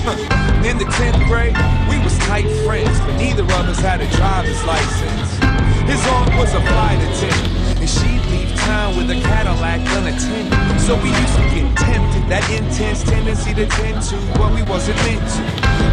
In the 10th grade, we was tight friends, but neither of us had a driver's license. His aunt was a flight attendant, and she'd leave town with a Cadillac unattended. So we used to get tempted, that intense tendency to tend to what we wasn't meant to.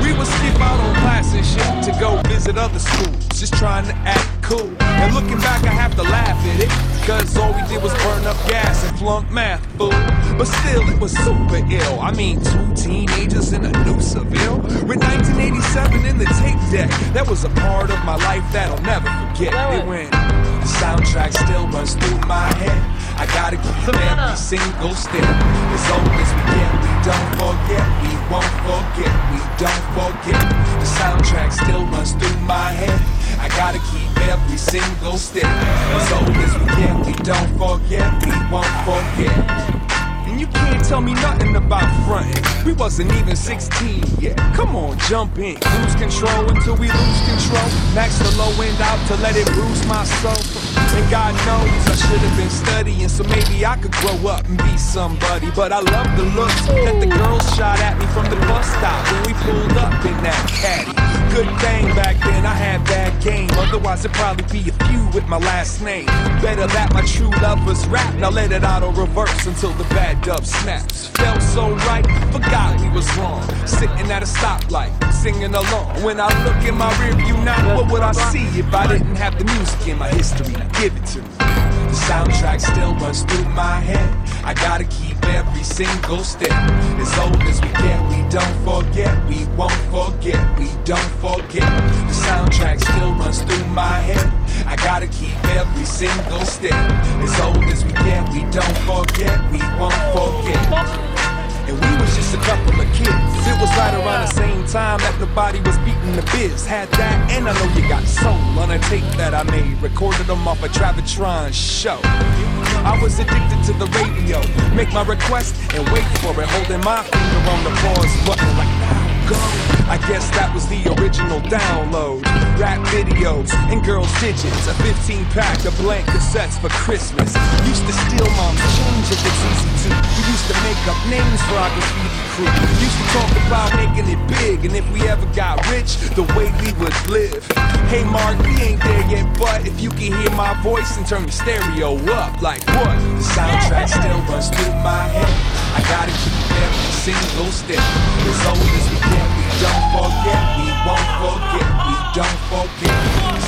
We would skip out on class and shit to go visit other schools, just trying to act cool. And looking back, I have to laugh at it, cause all we did was burn up gas and flunk math, fool. But still, it was super ill. I mean, 2 teenagers in a new Seville. With 1987 in the tape deck, that was a part of my life that I'll never forget. It went, the soundtrack still runs through my head. I gotta keep every single step. As old as we get, we don't forget. We won't forget, we don't forget. The soundtrack still runs through my head. I gotta keep every single step. As old as we get, we don't forget, we won't forget. And you can't tell me nothing about frontin'. We wasn't even 16 yet. Come on, jump in. Lose control until we lose control. Max the low end out to let it bruise my soul. And God knows I should have been studying, so maybe I could grow up and be somebody. But I love the looks that the girls shot at me from the bus stop when we pulled up in that caddy. Good thing back then I had bad game, otherwise it'd probably be a few with my last name. Better that my true lovers rap, now let it auto reverse until the bad dub snaps. Felt so right, forgot we was wrong. Sitting at a stoplight, singing along. When I look in my rearview now, what would I see if I didn't have the music in my history? Give it to me. The soundtrack still runs through my head. I gotta keep every single step. As old as we get, we don't forget. We won't forget, we don't forget. The soundtrack still runs through my head. I gotta keep every single step. As old as we get, we don't forget. We won't forget. And we was just a couple of kids. It was right around the same time that the body was beating the biz. Had that, and I know you got soul on a tape that I made. Recorded them off a Travitron show. I was addicted to the radio. Make my request and wait for it. Holding my finger on the pause button like, now go. I guess that was the original download. Rap videos and girls' digits. A 15-pack of blank cassettes for Christmas. Used to steal mom's change if it's easy to. We used to make up names for our graffiti crew. Used to talk about making it big, and if we ever got rich, the way we would live. Hey Mark, we ain't there yet, but if you can hear my voice and turn your stereo up, like what? The soundtrack still runs through my head. I gotta keep every single step. As old as we get, we don't forget, we won't forget, we don't forget.